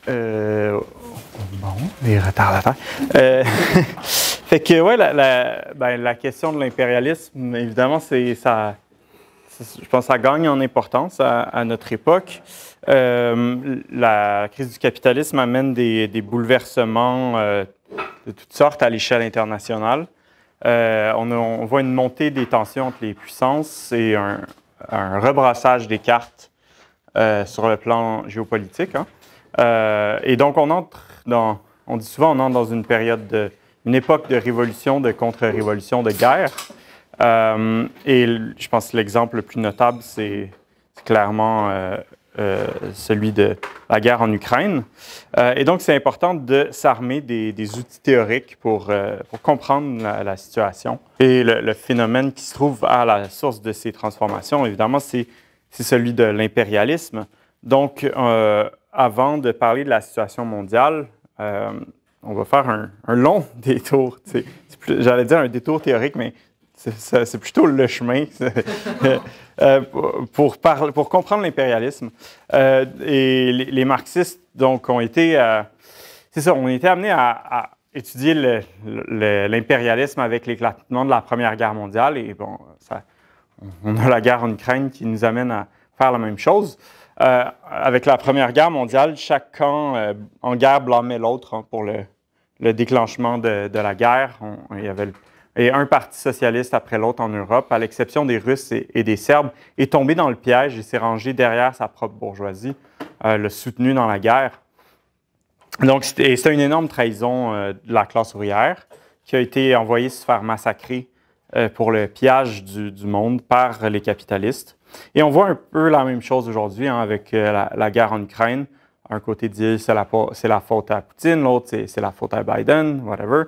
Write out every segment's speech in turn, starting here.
Bon, les retardataires. Fait que, ouais, la question de l'impérialisme, évidemment, ça, je pense que ça gagne en importance à notre époque. La crise du capitalisme amène des bouleversements de toutes sortes à l'échelle internationale. On voit une montée des tensions entre les puissances et un rebrassage des cartes sur le plan géopolitique. Hein. Et donc, on dit souvent, on entre dans une période une époque de révolution, de contre-révolution, de guerre. Et je pense que l'exemple le plus notable, c'est clairement celui de la guerre en Ukraine. Et donc, c'est important de s'armer des outils théoriques pour comprendre la situation. Et le phénomène qui se trouve à la source de ces transformations, évidemment, c'est celui de l'impérialisme. Donc, avant de parler de la situation mondiale, on va faire un long détour. J'allais dire un détour théorique, mais c'est plutôt le chemin pour comprendre l'impérialisme. Et les marxistes, donc, on a été amenés à étudier l'impérialisme avec l'éclatement de la Première Guerre mondiale. Et bon, on a la guerre en Ukraine qui nous amène à faire la même chose. Avec la Première Guerre mondiale, chaque camp en guerre blâmait l'autre pour le déclenchement de la guerre. Il y avait un parti socialiste après l'autre en Europe, à l'exception des Russes et des Serbes, est tombé dans le piège et s'est rangé derrière sa propre bourgeoisie, l'a soutenu dans la guerre. Donc, c'était une énorme trahison de la classe ouvrière qui a été envoyée se faire massacrer pour le pillage du monde par les capitalistes. Et on voit un peu la même chose aujourd'hui avec la guerre en Ukraine. Un côté dit c'est la faute à Poutine, l'autre c'est la faute à Biden, whatever.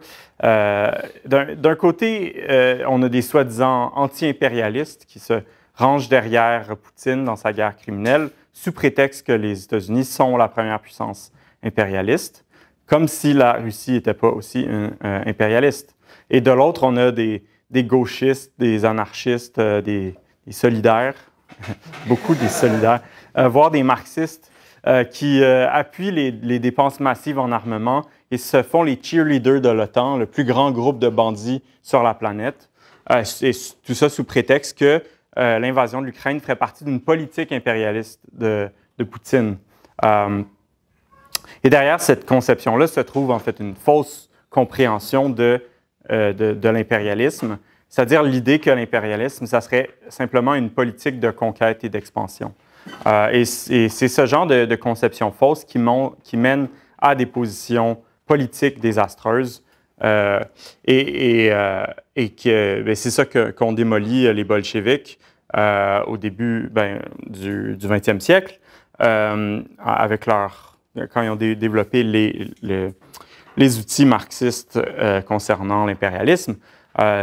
D'un côté, on a des soi-disant anti-impérialistes qui se rangent derrière Poutine dans sa guerre criminelle sous prétexte que les États-Unis sont la première puissance impérialiste, comme si la Russie n'était pas aussi impérialiste. Et de l'autre, on a des gauchistes, des anarchistes, des solidaires, beaucoup des solidaires, voire des marxistes qui appuient les dépenses massives en armement et se font les cheerleaders de l'OTAN, le plus grand groupe de bandits sur la planète. Et tout ça sous prétexte que l'invasion de l'Ukraine ferait partie d'une politique impérialiste de Poutine. Et derrière cette conception-là se trouve en fait une fausse compréhension de l'impérialisme, c'est-à-dire l'idée que l'impérialisme, ça serait simplement une politique de conquête et d'expansion. Et c'est ce genre de conception fausse qui mène à des positions politiques désastreuses et que c'est ça qu'ont démoli les bolcheviks au début du 20e siècle, avec quand ils ont développé les outils marxistes concernant l'impérialisme.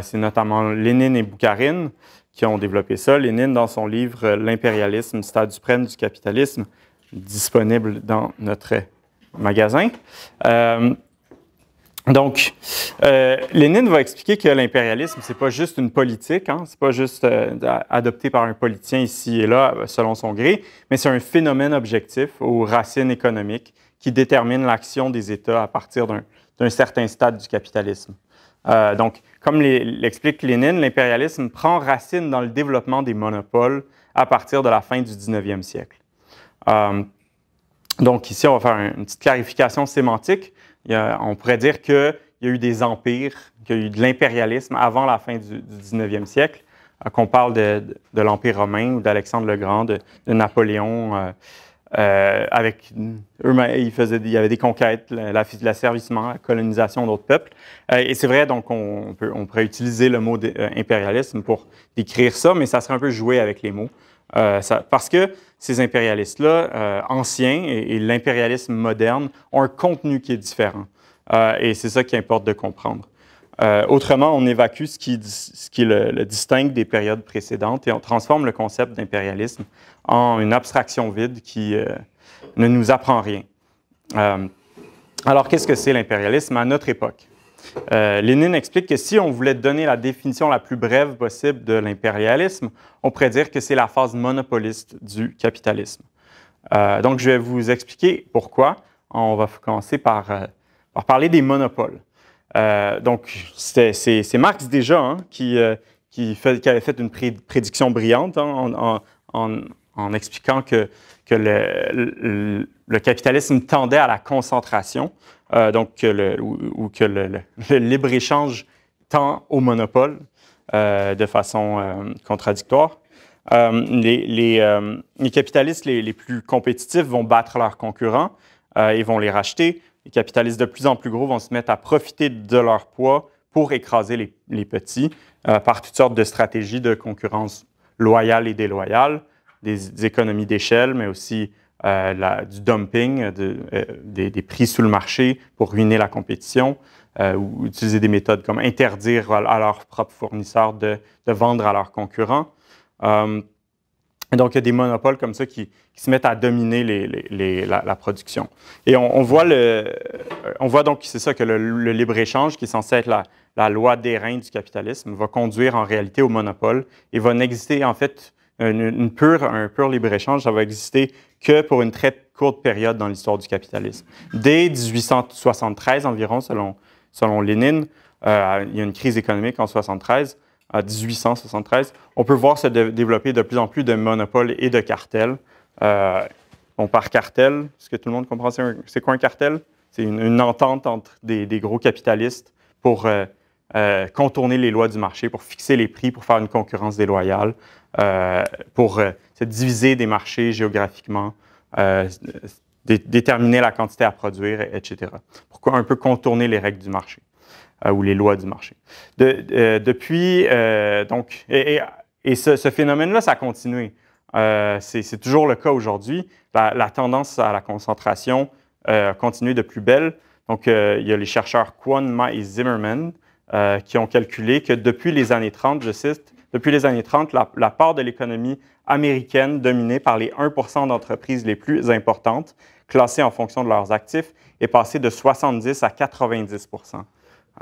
C'est notamment Lénine et Boukharine qui ont développé ça. Lénine, dans son livre « L'impérialisme, stade suprême du capitalisme », disponible dans notre magasin. Donc, Lénine va expliquer que l'impérialisme, c'est pas juste une politique, hein, c'est pas juste adopté par un politicien ici et là, selon son gré, mais c'est un phénomène objectif aux racines économiques qui détermine l'action des États à partir d'un certain stade du capitalisme. Donc, comme l'explique Lénine, l'impérialisme prend racine dans le développement des monopoles à partir de la fin du 19e siècle. Donc, ici, on va faire une petite clarification sémantique. On pourrait dire qu'il y a eu des empires, qu'il y a eu de l'impérialisme avant la fin du 19e siècle, qu'on parle de l'Empire romain ou d'Alexandre le Grand, de Napoléon. Avec eux-mêmes, il y avait des conquêtes, l'asservissement, la colonisation d'autres peuples. Et c'est vrai, donc, on pourrait utiliser le mot impérialisme pour décrire ça, mais ça serait un peu jouer avec les mots. Parce que ces impérialistes-là, anciens et l'impérialisme moderne, ont un contenu qui est différent. Et c'est ça qui importe de comprendre. Autrement, on évacue ce qui le distingue des périodes précédentes et on transforme le concept d'impérialisme en une abstraction vide qui ne nous apprend rien. Alors, qu'est-ce que c'est l'impérialisme à notre époque? Lénine explique que si on voulait donner la définition la plus brève possible de l'impérialisme, on pourrait dire que c'est la phase monopoliste du capitalisme. Donc, je vais vous expliquer pourquoi on va commencer par parler des monopoles. Donc, c'est Marx déjà qui avait fait une prédiction brillante en expliquant que le capitalisme tendait à la concentration, donc que le libre-échange tend au monopole de façon contradictoire. Les capitalistes les plus compétitifs vont battre leurs concurrents et vont les racheter. Les capitalistes de plus en plus gros vont se mettre à profiter de leur poids pour écraser les petits par toutes sortes de stratégies de concurrence loyale et déloyale, des économies d'échelle, mais aussi du dumping, des prix sous le marché pour ruiner la compétition, ou utiliser des méthodes comme interdire à leurs propres fournisseurs de vendre à leurs concurrents. Et donc, il y a des monopoles comme ça qui se mettent à dominer la production. Et on voit donc, c'est ça, que le libre-échange, qui est censé être la loi d'airain du capitalisme, va conduire en réalité au monopole et va n'exister, en fait, un pur libre-échange, ça va exister que pour une très courte période dans l'histoire du capitalisme. Dès 1873 environ, selon Lénine, il y a une crise économique en 1973, à 1873, on peut voir se développer de plus en plus de monopoles et de cartels. Par cartel, est-ce que tout le monde comprend c'est quoi un cartel? C'est une entente entre des gros capitalistes pour contourner les lois du marché, pour fixer les prix, pour faire une concurrence déloyale, pour se diviser des marchés géographiquement, déterminer la quantité à produire, etc. Pour un peu contourner les règles du marché. Ou les lois du marché. Depuis, ce phénomène-là, ça a continué. C'est toujours le cas aujourd'hui. La tendance à la concentration a continué de plus belle. Donc, il y a les chercheurs Kwon, et Zimmerman qui ont calculé que depuis les années 30, je cite, depuis les années 30, la part de l'économie américaine dominée par les 1% d'entreprises les plus importantes, classées en fonction de leurs actifs, est passée de 70 à 90%.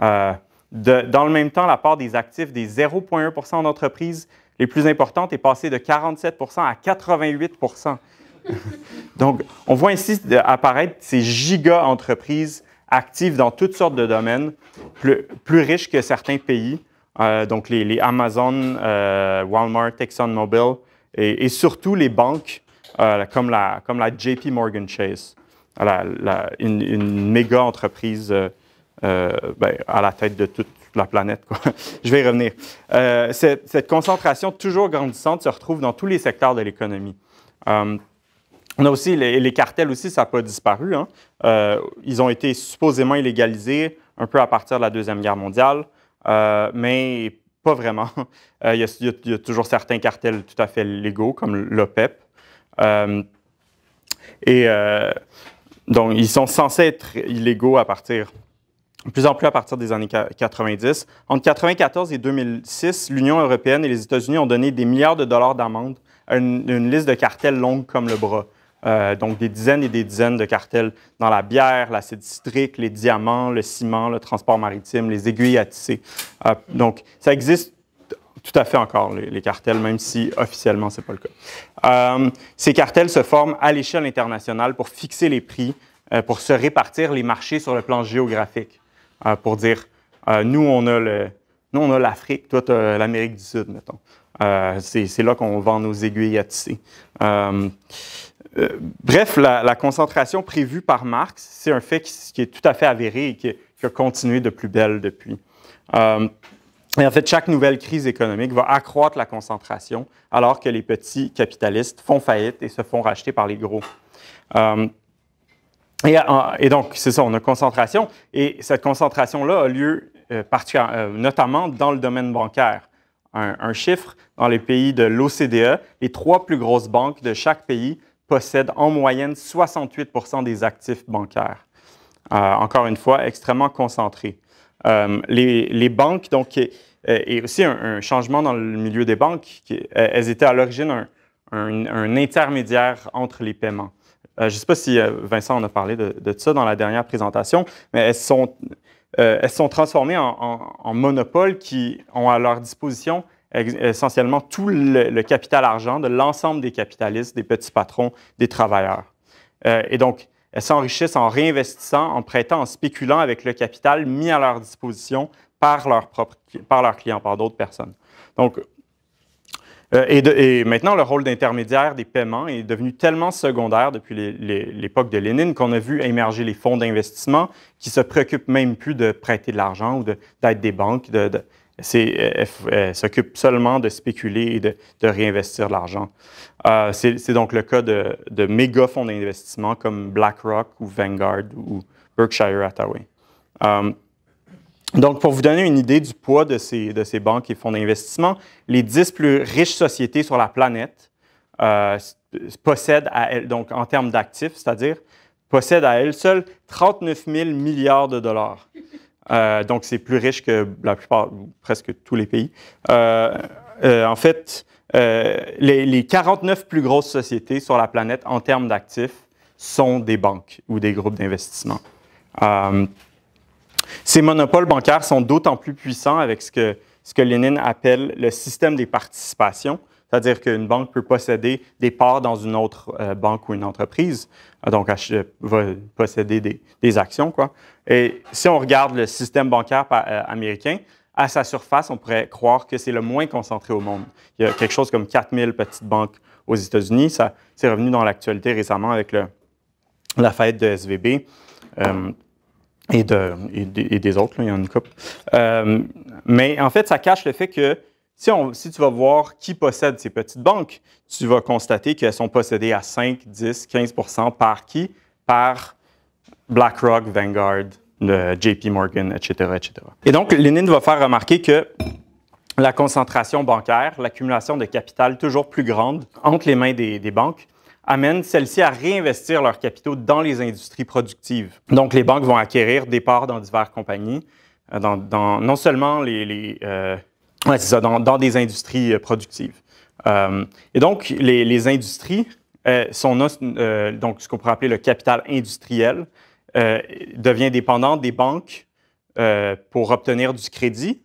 Dans le même temps, la part des actifs des 0,1% d'entreprises les plus importantes est passée de 47% à 88%. Donc, on voit ainsi apparaître ces giga-entreprises actives dans toutes sortes de domaines, plus riches que certains pays, donc les Amazon, Walmart, ExxonMobil, et surtout les banques comme la JP Morgan Chase, une méga entreprise à la tête de toute la planète, quoi. Je vais y revenir. Cette concentration toujours grandissante se retrouve dans tous les secteurs de l'économie. On a aussi les cartels aussi, ça n'a pas disparu. Ils ont été supposément illégalisés un peu à partir de la Deuxième Guerre mondiale, mais pas vraiment. Il y a toujours certains cartels tout à fait légaux, comme l'OPEP. Donc, ils sont censés être illégaux de plus en plus à partir des années 90. Entre 1994 et 2006, l'Union européenne et les États-Unis ont donné des milliards de dollars d'amende à une liste de cartels longue comme le bras. Donc, des dizaines et des dizaines de cartels dans la bière, l'acide citrique, les diamants, le ciment, le transport maritime, les aiguilles à tisser. Donc, ça existe tout à fait encore, les cartels, même si officiellement, ce n'est pas le cas. Ces cartels se forment à l'échelle internationale pour fixer les prix, pour se répartir les marchés sur le plan géographique. Pour dire, nous, on a l'Afrique, toi, tu as l'Amérique du Sud, mettons. C'est là qu'on vend nos aiguilles à tisser. Bref, la concentration prévue par Marx, c'est un fait qui est tout à fait avéré et qui a continué de plus belle depuis. Et en fait, chaque nouvelle crise économique va accroître la concentration alors que les petits capitalistes font faillite et se font racheter par les gros. Et donc, c'est ça, on a concentration. Et cette concentration-là a lieu notamment dans le domaine bancaire. Un chiffre, dans les pays de l'OCDE, les 3 plus grosses banques de chaque pays possèdent en moyenne 68% des actifs bancaires. Encore une fois, extrêmement concentrés. Les banques, donc, et aussi un changement dans le milieu des banques, elles étaient à l'origine un intermédiaire entre les paiements. Je ne sais pas si Vincent en a parlé de ça dans la dernière présentation, mais elles sont transformées en monopoles qui ont à leur disposition essentiellement tout le capital argent de l'ensemble des capitalistes, des petits patrons, des travailleurs. Et donc, elles s'enrichissent en réinvestissant, en prêtant, en spéculant avec le capital mis à leur disposition par leurs clients, par d'autres personnes. Donc, et maintenant, le rôle d'intermédiaire des paiements est devenu tellement secondaire depuis l'époque de Lénine qu'on a vu émerger les fonds d'investissement qui ne se préoccupent même plus de prêter de l'argent ou d'être des banques. Elles s'occupent seulement de spéculer et de réinvestir de l'argent. C'est donc le cas de méga fonds d'investissement comme BlackRock ou Vanguard ou Berkshire Hathaway. Donc, pour vous donner une idée du poids de ces banques et fonds d'investissement, les 10 plus riches sociétés sur la planète possèdent, donc en termes d'actifs, c'est-à-dire, possèdent à elles seules 39 000 milliards de dollars. Donc, c'est plus riche que la plupart, presque tous les pays. En fait, les 49 plus grosses sociétés sur la planète en termes d'actifs sont des banques ou des groupes d'investissement. Ces monopoles bancaires sont d'autant plus puissants avec ce que Lénine appelle le système des participations, c'est-à-dire qu'une banque peut posséder des parts dans une autre banque ou une entreprise, donc va posséder des actions, quoi. Et si on regarde le système bancaire américain, à sa surface, on pourrait croire que c'est le moins concentré au monde. Il y a quelque chose comme 4000 petites banques aux États-Unis. Ça, c'est revenu dans l'actualité récemment avec la faillite de SVB. Et des autres, là, il y en a une couple. Mais en fait, ça cache le fait que si tu vas voir qui possède ces petites banques, tu vas constater qu'elles sont possédées à 5, 10, 15 % par qui? Par BlackRock, Vanguard, JP Morgan, etc., etc. Et donc, Lénine va faire remarquer que la concentration bancaire, l'accumulation de capital toujours plus grande entre les mains des banques, amène celles-ci à réinvestir leurs capitaux dans les industries productives. Donc, les banques vont acquérir des parts dans diverses compagnies, non seulement dans des industries productives. Et donc, les industries sont donc ce qu'on pourrait appeler le capital industriel, devient dépendant des banques pour obtenir du crédit,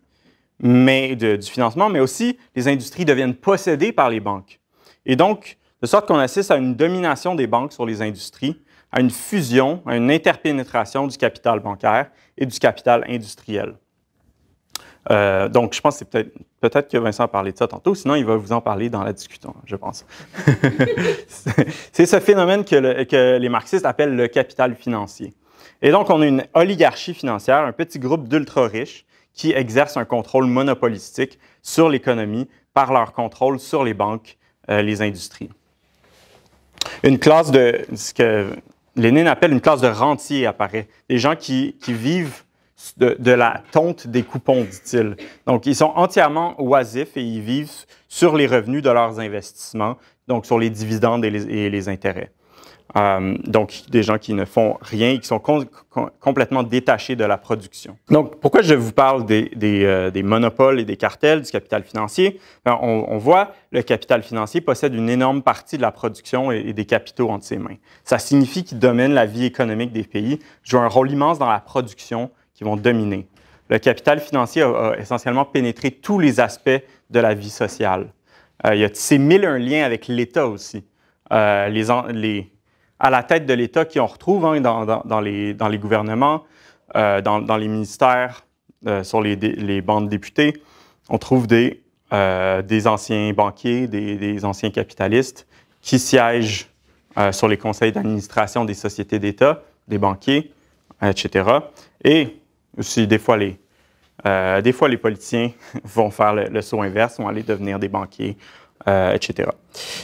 du financement, mais aussi les industries deviennent possédées par les banques. Et donc, de sorte qu'on assiste à une domination des banques sur les industries, à une fusion, à une interpénétration du capital bancaire et du capital industriel. Donc, je pense que c'est peut-être que Vincent a parlé de ça tantôt, sinon il va vous en parler dans la discussion, je pense. C'est ce phénomène que les marxistes appellent le capital financier. Et donc, on a une oligarchie financière, un petit groupe d'ultra-riches qui exercent un contrôle monopolistique sur l'économie par leur contrôle sur les banques, les industries. Une classe de ce que Lénine appelle une classe de rentiers apparaît. Des gens qui vivent de la tonte des coupons, dit-il. Donc, ils sont entièrement oisifs et ils vivent sur les revenus de leurs investissements, donc sur les dividendes et les intérêts. Donc, des gens qui ne font rien et qui sont complètement détachés de la production. Donc, pourquoi je vous parle des monopoles et des cartels, du capital financier? Bien, on voit le capital financier possède une énorme partie de la production et des capitaux entre ses mains. Ça signifie qu'il domine la vie économique des pays, joue un rôle immense dans la production qui vont dominer. Le capital financier a essentiellement pénétré tous les aspects de la vie sociale. Il y a ces mille un liens avec l'État aussi. À la tête de l'État qu'on retrouve dans les gouvernements, dans les ministères, sur les bancs de députés, on trouve des anciens banquiers, des anciens capitalistes qui siègent sur les conseils d'administration des sociétés d'État, des banquiers, etc. Et aussi, des fois, les politiciens vont faire le saut inverse, vont aller devenir des banquiers, etc.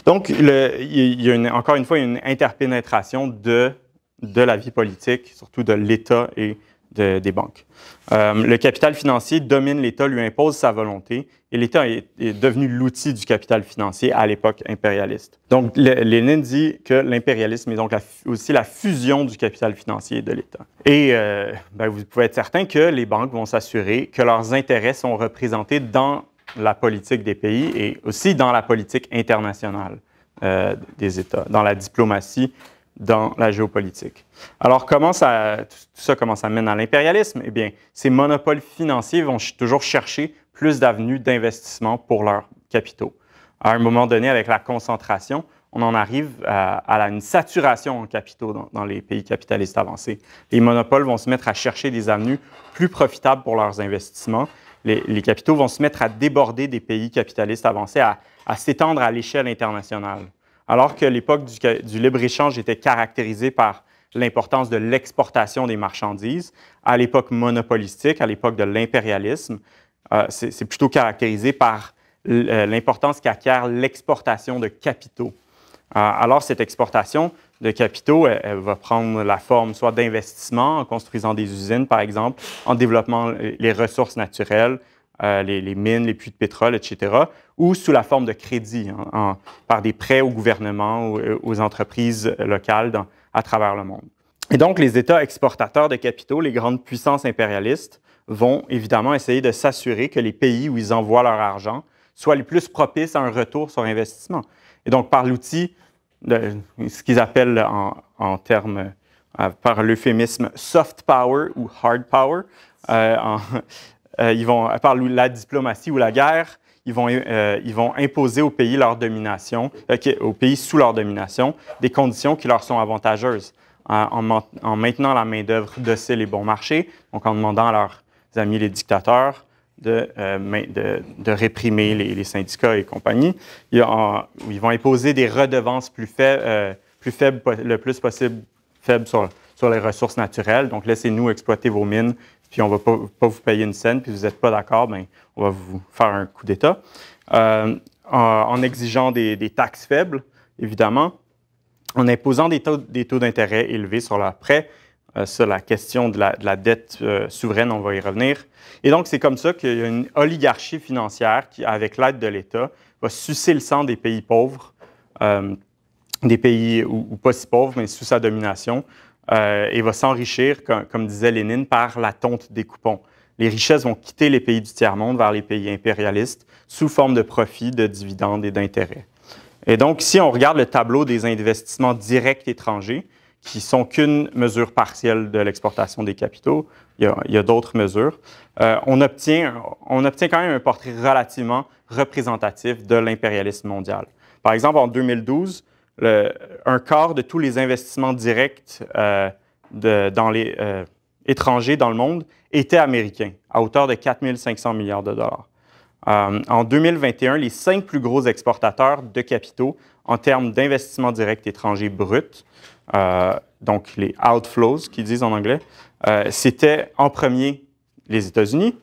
Donc, il y a encore une fois une interpénétration de la vie politique, surtout de l'État et des banques. Le capital financier domine l'État, lui impose sa volonté, et l'État est devenu l'outil du capital financier à l'époque impérialiste. Donc, Lénine dit que l'impérialisme est donc aussi la fusion du capital financier et de l'État. Et vous pouvez être certain que les banques vont s'assurer que leurs intérêts sont représentés dans la politique des pays et aussi dans la politique internationale des États, dans la diplomatie, dans la géopolitique. Alors, tout ça, comment ça mène à l'impérialisme? Eh bien, ces monopoles financiers vont toujours chercher plus d'avenues d'investissement pour leurs capitaux. À un moment donné, avec la concentration, on en arrive à une saturation en capitaux dans les pays capitalistes avancés. Les monopoles vont se mettre à chercher des avenues plus profitables pour leurs investissements. Les capitaux vont se mettre à déborder des pays capitalistes avancés, à s'étendre à l'échelle internationale. Alors que l'époque du libre-échange était caractérisée par l'importance de l'exportation des marchandises, à l'époque monopolistique, à l'époque de l'impérialisme, c'est plutôt caractérisé par l'importance qu'acquiert l'exportation de capitaux. Alors, cette exportation de capitaux, elle va prendre la forme soit d'investissement, en construisant des usines, par exemple, en développant les ressources naturelles, les mines, les puits de pétrole, etc., ou sous la forme de crédit, par des prêts au gouvernement ou aux entreprises locales à travers le monde. Et donc, les États exportateurs de capitaux, les grandes puissances impérialistes, vont évidemment essayer de s'assurer que les pays où ils envoient leur argent soient les plus propices à un retour sur investissement. Et donc, par l'outil ce qu'ils appellent en termes, par l'euphémisme soft power ou hard power, par la diplomatie ou la guerre, ils vont imposer aux pays leur domination, aux pays sous leur domination, des conditions qui leur sont avantageuses, en maintenant la main-d'œuvre docile et bon marché, donc en demandant à leurs amis les dictateurs de réprimer les syndicats et compagnie. Ils vont imposer des redevances plus faibles, le plus possible faibles sur les ressources naturelles. Donc, laissez-nous exploiter vos mines, puis on ne va pas vous payer une scène, puis vous n'êtes pas d'accord, bien, on va vous faire un coup d'État. En exigeant des taxes faibles, évidemment, en imposant des taux d'intérêt élevés sur leurs prêts. Ça, la question de la dette souveraine, on va y revenir. Et donc, c'est comme ça qu'il y a une oligarchie financière qui, avec l'aide de l'État, va sucer le sang des pays pauvres, des pays ou pas si pauvres, mais sous sa domination, et va s'enrichir, comme disait Lénine, par la tonte des coupons. Les richesses vont quitter les pays du tiers-monde vers les pays impérialistes sous forme de profits, de dividendes et d'intérêts. Et donc, si on regarde le tableau des investissements directs étrangers, qui ne sont qu'une mesure partielle de l'exportation des capitaux, il y a d'autres mesures, on obtient quand même un portrait relativement représentatif de l'impérialisme mondial. Par exemple, en 2012, un quart de tous les investissements directs étrangers dans le monde étaient américains, à hauteur de 4 500 milliards de dollars. En 2021, les 5 plus gros exportateurs de capitaux en termes d'investissements directs étrangers bruts, donc les outflows, qu'ils disent en anglais, c'était en premier les États-Unis,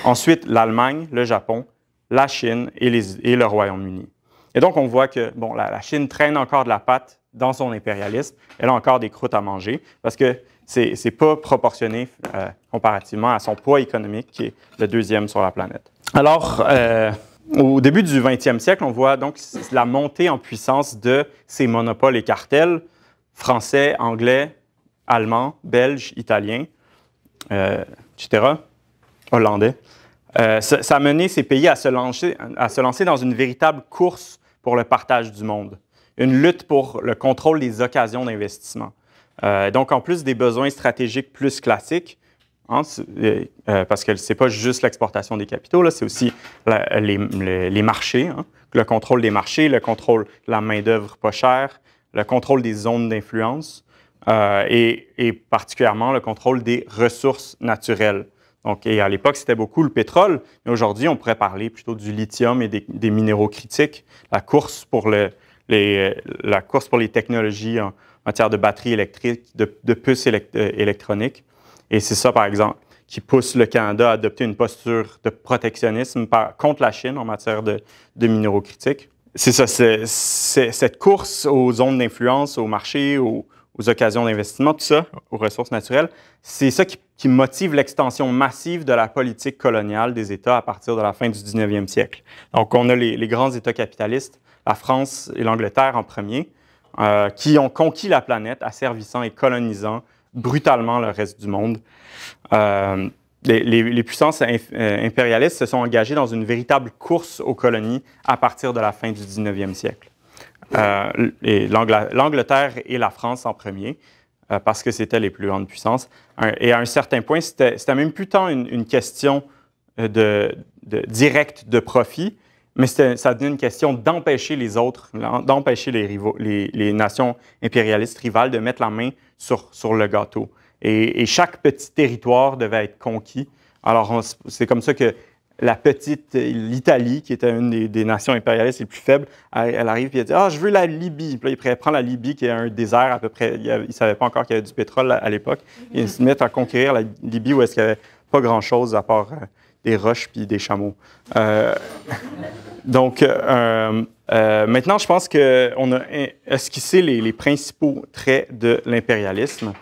ensuite l'Allemagne, le Japon, la Chine et le Royaume-Uni. Et donc, on voit que la Chine traîne encore de la patte dans son impérialisme. Elle a encore des croûtes à manger parce que ce n'est pas proportionné comparativement à son poids économique, qui est le deuxième sur la planète. Alors, au début du 20e siècle, on voit donc la montée en puissance de ces monopoles et cartels français, anglais, allemands, belges, italiens, etc., hollandais. Ça a mené ces pays à se lancer dans une véritable course pour le partage du monde, une lutte pour le contrôle des occasions d'investissement. Donc, en plus des besoins stratégiques plus classiques, parce que ce n'est pas juste l'exportation des capitaux, c'est aussi les marchés, le contrôle des marchés, le contrôle de la main-d'œuvre pas chère, le contrôle des zones d'influence et particulièrement le contrôle des ressources naturelles. Donc, et à l'époque, c'était beaucoup le pétrole, mais aujourd'hui, on pourrait parler plutôt du lithium et des minéraux critiques, la course pour les technologies en matière de batteries électriques, de puces électroniques. Et c'est ça, par exemple, qui pousse le Canada à adopter une posture de protectionnisme contre la Chine en matière de minéraux critiques. C'est ça, c'est cette course aux zones d'influence, aux marchés, aux occasions d'investissement, tout ça, aux ressources naturelles, c'est ça qui motive l'extension massive de la politique coloniale des États à partir de la fin du 19e siècle. Donc, on a les grands États capitalistes, la France et l'Angleterre en premier, qui ont conquis la planète, asservissant et colonisant brutalement le reste du monde. Les puissances impérialistes se sont engagées dans une véritable course aux colonies à partir de la fin du 19e siècle. L'Angleterre et la France en premier, parce que c'était les plus grandes puissances. Et à un certain point, c'était même plus tant une question directe de profit, mais ça devenait une question d'empêcher les autres, d'empêcher les nations impérialistes rivales de mettre la main sur le gâteau. Et chaque petit territoire devait être conquis. Alors, c'est comme ça que l'Italie, qui était une des nations impérialistes les plus faibles, elle arrive et elle dit « Ah, je veux la Libye ». Puis là, il prend la Libye, qui est un désert à peu près. Ils ne savaient pas encore qu'il y avait du pétrole à l'époque. Ils se mettent à conquérir la Libye où est-ce qu'il n'y avait pas grand-chose à part des roches puis des chameaux. Donc, maintenant, je pense qu'on a esquissé les principaux traits de l'impérialisme.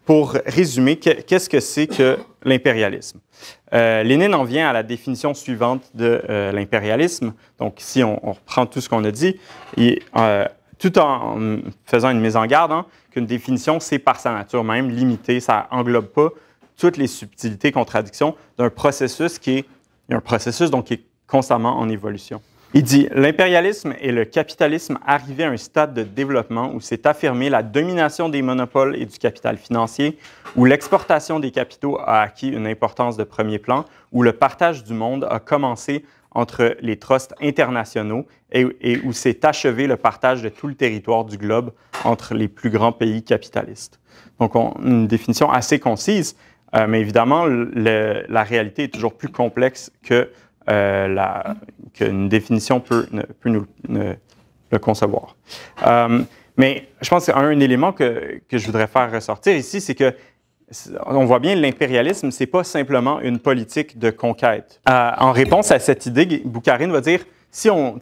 Pour résumer, qu'est-ce que c'est que l'impérialisme? Lénine en vient à la définition suivante de l'impérialisme. Donc, ici, on reprend tout ce qu'on a dit, tout en faisant une mise en garde, qu'une définition, c'est par sa nature même limitée, ça n'englobe pas toutes les subtilités, contradictions d'un processus qui est constamment en évolution. Il dit « L'impérialisme est le capitalisme arrivé à un stade de développement où s'est affirmée la domination des monopoles et du capital financier, où l'exportation des capitaux a acquis une importance de premier plan, où le partage du monde a commencé entre les trusts internationaux et où s'est achevé le partage de tout le territoire du globe entre les plus grands pays capitalistes. » Donc, une définition assez concise, mais évidemment, la réalité est toujours plus complexe qu'une définition peut le concevoir. Mais je pense qu'un élément que je voudrais faire ressortir ici, c'est que on voit bien l'impérialisme, ce n'est pas simplement une politique de conquête. En réponse à cette idée, Boukharine va dire, si on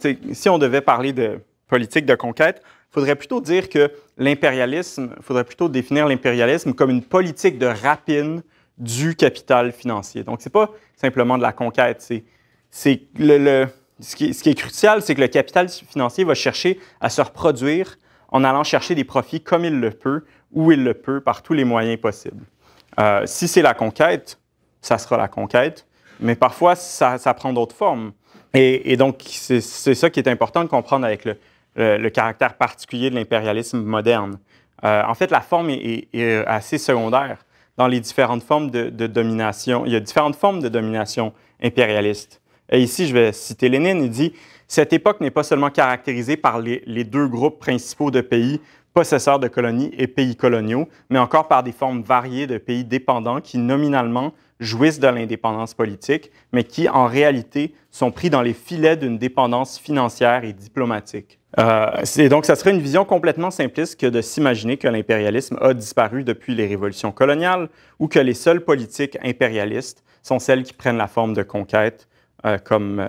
devait parler de politique de conquête, il faudrait plutôt dire que il faudrait plutôt définir l'impérialisme comme une politique de rapine du capital financier. Donc, ce n'est pas simplement de la conquête, ce qui est crucial, c'est que le capital financier va chercher à se reproduire en allant chercher des profits comme il le peut, où il le peut, par tous les moyens possibles. Si c'est la conquête, ça sera la conquête, mais parfois, ça prend d'autres formes. Et donc, c'est ça qui est important de comprendre avec le caractère particulier de l'impérialisme moderne. En fait, la forme est assez secondaire dans les différentes formes de domination. Il y a différentes formes de domination impérialiste. Et ici, je vais citer Lénine, il dit « Cette époque n'est pas seulement caractérisée par les deux groupes principaux de pays, possesseurs de colonies et pays coloniaux, mais encore par des formes variées de pays dépendants qui, nominalement, jouissent de l'indépendance politique, mais qui, en réalité, sont pris dans les filets d'une dépendance financière et diplomatique. » Donc, ça serait une vision complètement simpliste que de s'imaginer que l'impérialisme a disparu depuis les révolutions coloniales ou que les seules politiques impérialistes sont celles qui prennent la forme de conquête, comme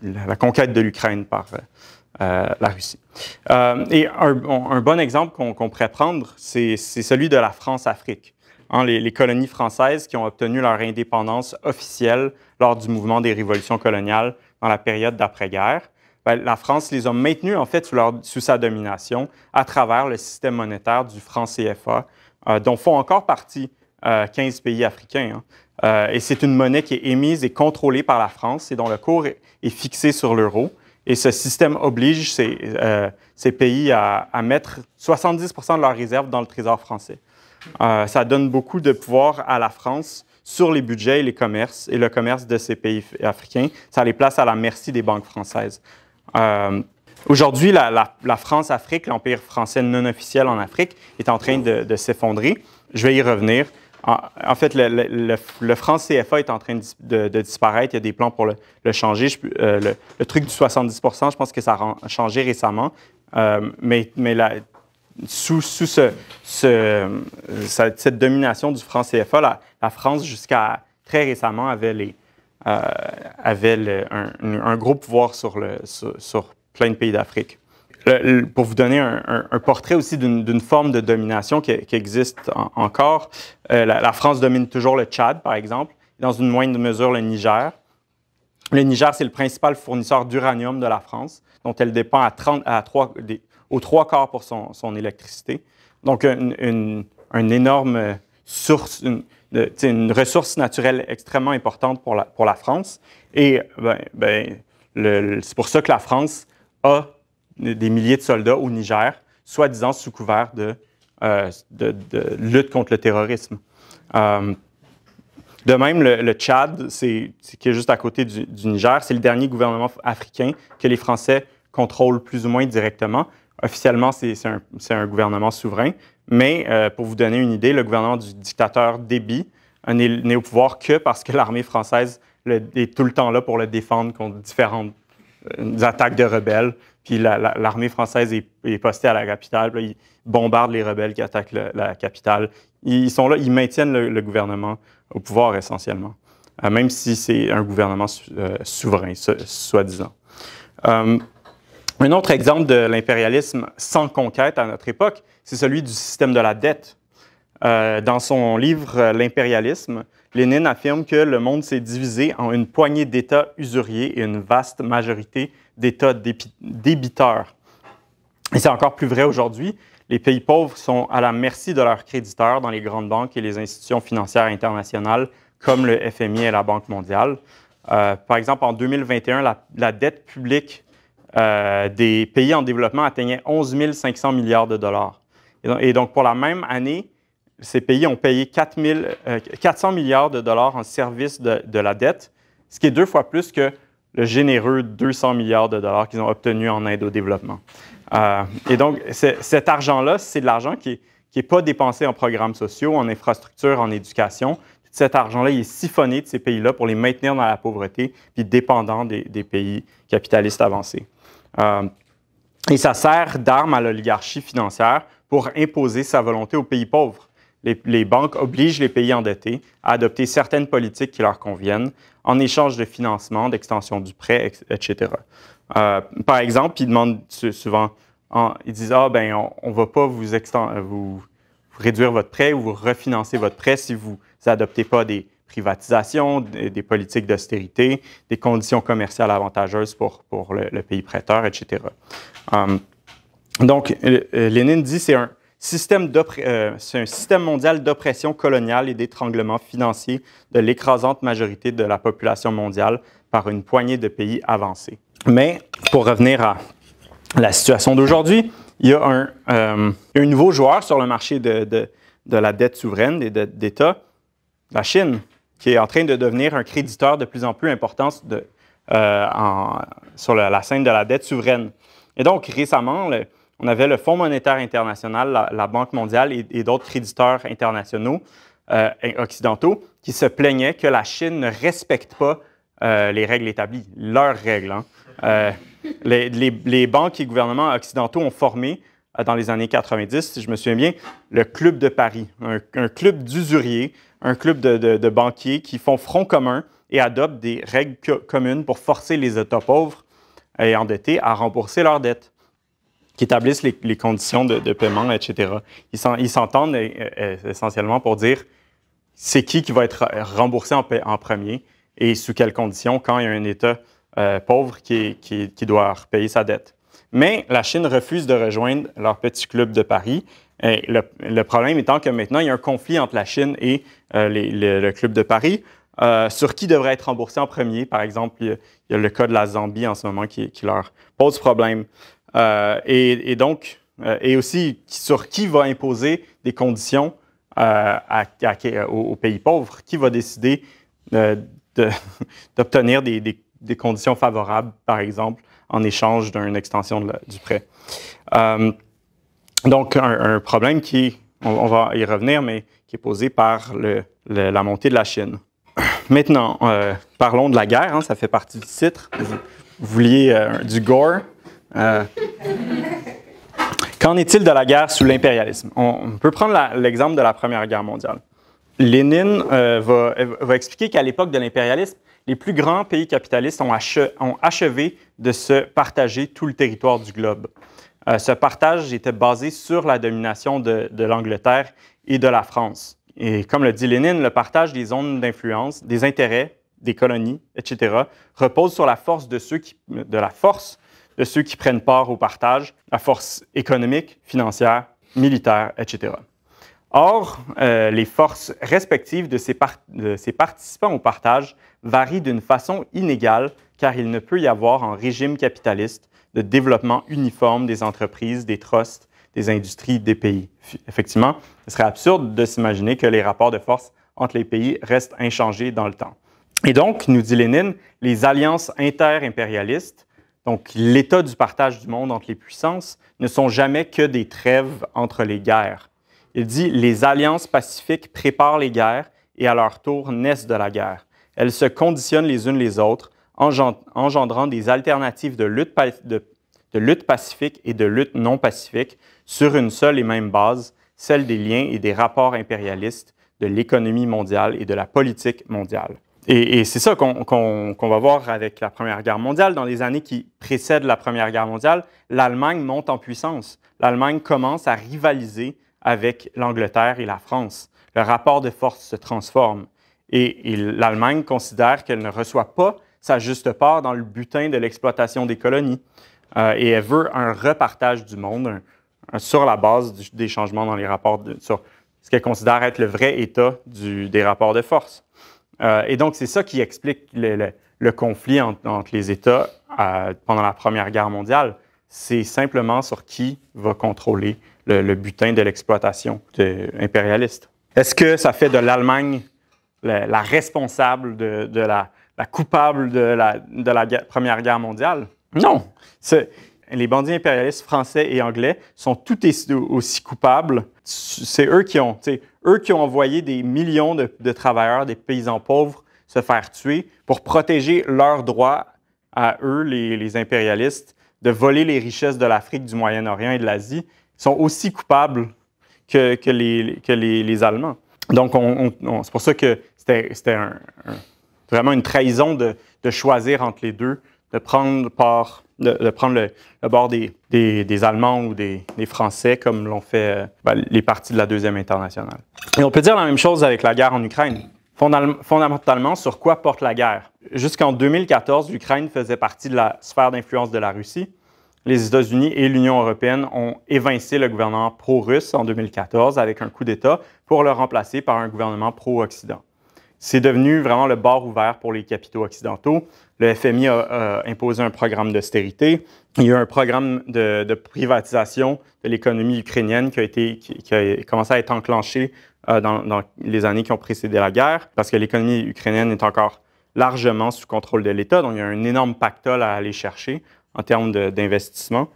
la conquête de l'Ukraine par la Russie. Et un bon exemple qu'on pourrait prendre, c'est celui de la France-Afrique. Les colonies françaises qui ont obtenu leur indépendance officielle lors du mouvement des révolutions coloniales dans la période d'après-guerre. La France les a maintenues, en fait, sous sa domination à travers le système monétaire du franc CFA, dont font encore partie 15 pays africains. Et c'est une monnaie qui est émise et contrôlée par la France et dont le cours est fixé sur l'euro. Et ce système oblige ces pays à mettre 70 % de leurs réserves dans le trésor français. Ça donne beaucoup de pouvoir à la France sur les budgets et les commerces, et le commerce de ces pays africains. Ça les place à la merci des banques françaises. Aujourd'hui, la France-Afrique, l'empire français non officiel en Afrique, est en train de s'effondrer. Je vais y revenir. En fait, le franc CFA est en train de disparaître. Il y a des plans pour le changer. Le truc du 70 %, je pense que ça a changé récemment. Mais sous cette domination du franc CFA, la France, jusqu'à très récemment, avait un gros pouvoir sur plein de pays d'Afrique. Pour vous donner un portrait aussi d'une forme de domination qui existe encore, la France domine toujours le Tchad, par exemple, et dans une moindre mesure le Niger. Le Niger, c'est le principal fournisseur d'uranium de la France, dont elle dépend aux 3/4 pour son électricité. Donc, une énorme source, une ressource naturelle extrêmement importante pour la France. Et c'est pour ça que la France a des milliers de soldats au Niger, soi-disant sous couvert de lutte contre le terrorisme. De même, le Tchad, qui est juste à côté du Niger, c'est le dernier gouvernement africain que les Français contrôlent plus ou moins directement. Officiellement, c'est un gouvernement souverain, mais pour vous donner une idée, le gouvernement du dictateur Déby n'est au pouvoir que parce que l'armée française est tout le temps là pour le défendre contre différentes attaques de rebelles. Puis l'armée française est postée à la capitale, puis ils bombardent les rebelles qui attaquent la capitale. Ils sont là, ils maintiennent le gouvernement au pouvoir essentiellement, même si c'est un gouvernement souverain, soi-disant. Un autre exemple de l'impérialisme sans conquête à notre époque, c'est celui du système de la dette. Dans son livre L'impérialisme, Lénine affirme que le monde s'est divisé en une poignée d'États usuriers et une vaste majorité d'États débiteurs. Et c'est encore plus vrai aujourd'hui. Les pays pauvres sont à la merci de leurs créditeurs dans les grandes banques et les institutions financières internationales comme le FMI et la Banque mondiale. Par exemple, en 2021, la dette publique des pays en développement atteignait 11 500 milliards de dollars. Et donc, pour la même année, ces pays ont payé 400 milliards de dollars en service de la dette, ce qui est 2 fois plus que le généreux 200 milliards de dollars qu'ils ont obtenu en aide au développement. Et donc, cet argent-là, c'est de l'argent qui n'est pas dépensé en programmes sociaux, en infrastructures, en éducation. Cet argent-là, il est siphonné de ces pays-là pour les maintenir dans la pauvreté, puis dépendants des pays capitalistes avancés. Et ça sert d'arme à l'oligarchie financière pour imposer sa volonté aux pays pauvres. Les banques obligent les pays endettés à adopter certaines politiques qui leur conviennent en échange de financement, d'extension du prêt, etc. Par exemple, ils demandent souvent, ils disent « Ah, ben on ne va pas vous réduire votre prêt ou vous refinancer votre prêt si vous n'adoptez pas des privatisations, des politiques d'austérité, des conditions commerciales avantageuses pour le pays prêteur, etc. » Donc, Lénine dit c'est un système mondial d'oppression coloniale et d'étranglement financier de l'écrasante majorité de la population mondiale par une poignée de pays avancés. Mais, pour revenir à la situation d'aujourd'hui, il y a un nouveau joueur sur le marché de la dette souveraine, des dettes d'État, la Chine, qui est en train de devenir un créditeur de plus en plus important sur la scène de la dette souveraine. Et donc, récemment, on avait le Fonds monétaire international, la Banque mondiale et d'autres créditeurs internationaux occidentaux qui se plaignaient que la Chine ne respecte pas les règles établies, leurs règles. Les banques et gouvernements occidentaux ont formé, dans les années 90, si je me souviens bien, le Club de Paris, un club d'usuriers, un club de banquiers qui font front commun et adoptent des règles communes pour forcer les États pauvres et endettés à rembourser leurs dettes, qui établissent les conditions de paiement, etc. Ils s'entendent essentiellement pour dire c'est qui va être remboursé en premier et sous quelles conditions quand il y a un État pauvre qui doit repayer sa dette. Mais la Chine refuse de rejoindre leur petit club de Paris. Et le problème étant que maintenant, il y a un conflit entre la Chine et le club de Paris sur qui devrait être remboursé en premier. Par exemple, il y a le cas de la Zambie en ce moment qui leur pose problème. Et aussi sur qui va imposer des conditions aux pays pauvres, qui va décider d'obtenir des conditions favorables, par exemple, en échange d'une extension du prêt. Donc, un problème on va y revenir, mais qui est posé par la montée de la Chine. Maintenant, parlons de la guerre, ça fait partie du titre. Vous vouliez du gore. Qu'en est-il de la guerre sous l'impérialisme? On peut prendre l'exemple de la Première Guerre mondiale. Lénine va expliquer qu'à l'époque de l'impérialisme, les plus grands pays capitalistes ont achevé de se partager tout le territoire du globe. Ce partage était basé sur la domination de l'Angleterre et de la France. Et comme le dit Lénine, le partage des zones d'influence, des intérêts, des colonies, etc., repose sur la force de ceux qui prennent part au partage, la force économique, financière, militaire, etc. Or, les forces respectives de ces participants au partage varient d'une façon inégale, car il ne peut y avoir en régime capitaliste de développement uniforme des entreprises, des trusts, des industries, des pays. Effectivement, ce serait absurde de s'imaginer que les rapports de force entre les pays reste inchangé dans le temps. Et donc, nous dit Lénine, les alliances inter-impérialistes, donc l'état du partage du monde entre les puissances, ne sont jamais que des trêves entre les guerres. Il dit, les alliances pacifiques préparent les guerres et à leur tour naissent de la guerre. Elles se conditionnent les unes les autres, engendrant des alternatives de lutte pacifique et de lutte non pacifique sur une seule et même base, celle des liens et des rapports impérialistes de l'économie mondiale et de la politique mondiale. Et c'est ça qu'on va voir avec la Première Guerre mondiale. Dans les années qui précèdent la Première Guerre mondiale, l'Allemagne monte en puissance. L'Allemagne commence à rivaliser avec l'Angleterre et la France. Le rapport de force se transforme. Et l'Allemagne considère qu'elle ne reçoit pas sa juste part dans le butin de l'exploitation des colonies. Et elle veut un repartage du monde sur la base des changements dans les rapports, sur ce qu'elle considère être le vrai état des rapports de force. Et donc, c'est ça qui explique le conflit entre les États pendant la Première Guerre mondiale. C'est simplement sur qui va contrôler le butin de l'exploitation impérialiste. Est-ce que ça fait de l'Allemagne la responsable de la coupable de la Première Guerre mondiale? Non. Les bandits impérialistes français et anglais sont tout aussi coupables. C'est eux qui ont envoyé des millions de travailleurs, des paysans pauvres, se faire tuer pour protéger leurs droits à eux, les impérialistes, de voler les richesses de l'Afrique, du Moyen-Orient et de l'Asie. Ils sont aussi coupables que les Allemands. Donc, c'est pour ça que c'était vraiment une trahison de choisir entre les deux, de prendre le bord des Allemands ou des Français, comme l'ont fait les partis de la Deuxième Internationale. Et on peut dire la même chose avec la guerre en Ukraine. Fondamentalement, sur quoi porte la guerre? Jusqu'en 2014, l'Ukraine faisait partie de la sphère d'influence de la Russie. Les États-Unis et l'Union européenne ont évincé le gouvernement pro-russe en 2014 avec un coup d'État pour le remplacer par un gouvernement pro-Occident. C'est devenu vraiment le bar ouvert pour les capitaux occidentaux. Le FMI a imposé un programme d'austérité. Il y a eu un programme de privatisation de l'économie ukrainienne qui a commencé à être enclenché dans les années qui ont précédé la guerre, parce que l'économie ukrainienne est encore largement sous contrôle de l'État. Donc, il y a un énorme pactole à aller chercher en termes d'investissement,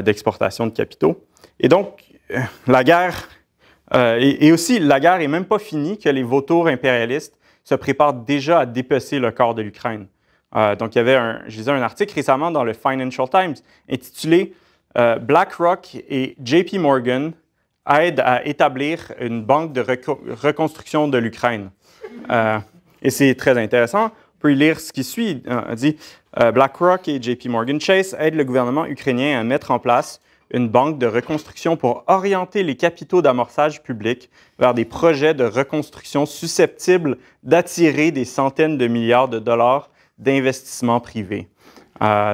d'exportation de capitaux. Et donc, la guerre... et aussi, la guerre n'est même pas finie que les vautours impérialistes se préparent déjà à dépecer le corps de l'Ukraine. Donc, je lisais un article récemment dans le Financial Times intitulé « BlackRock et JP Morgan aident à établir une banque de reconstruction de l'Ukraine ». Et c'est très intéressant. On peut y lire ce qui suit. On dit « BlackRock et JP Morgan Chase aident le gouvernement ukrainien à mettre en place une banque de reconstruction pour orienter les capitaux d'amorçage public vers des projets de reconstruction susceptibles d'attirer des centaines de milliards de dollars d'investissements privés. »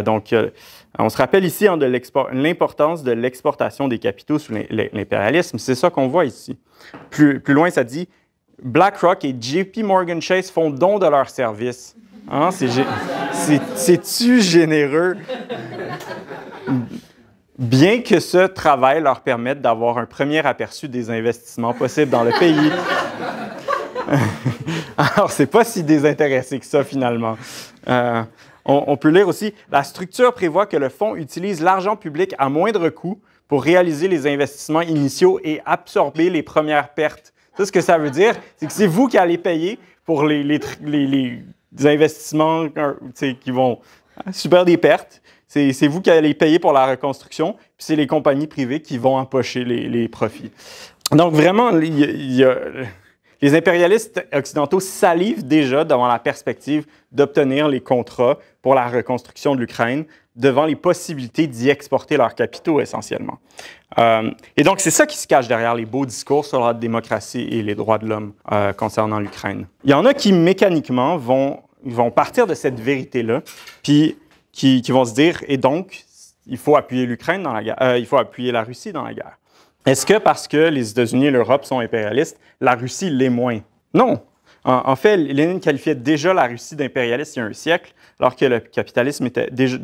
Donc, on se rappelle ici de l'importance de l'exportation des capitaux sous l'impérialisme. C'est ça qu'on voit ici. Plus loin, ça dit « BlackRock et JP Morgan Chase font don de leurs services. » Hein? C'est-tu généreux? Bien que ce travail leur permette d'avoir un premier aperçu des investissements possibles dans le pays. Alors, c'est pas si désintéressé que ça, finalement. On peut lire aussi, la structure prévoit que le fonds utilise l'argent public à moindre coût pour réaliser les investissements initiaux et absorber les premières pertes. Ça, ce que ça veut dire, c'est que c'est vous qui allez payer pour les investissements qui vont subir des pertes. C'est vous qui allez payer pour la reconstruction, puis c'est les compagnies privées qui vont empocher les profits. Donc, vraiment, les impérialistes occidentaux salivent déjà devant la perspective d'obtenir les contrats pour la reconstruction de l'Ukraine, devant les possibilités d'y exporter leurs capitaux essentiellement. Et donc, c'est ça qui se cache derrière les beaux discours sur la démocratie et les droits de l'homme concernant l'Ukraine. Il y en a qui, mécaniquement, vont partir de cette vérité-là, puis qui vont se dire, et donc, il faut appuyer l'Ukraine dans la guerre, il faut appuyer la Russie dans la guerre. Est-ce que parce que les États-Unis et l'Europe sont impérialistes, la Russie l'est moins? Non. En fait, Lénine qualifiait déjà la Russie d'impérialiste il y a un siècle, alors que le capitalisme était déjà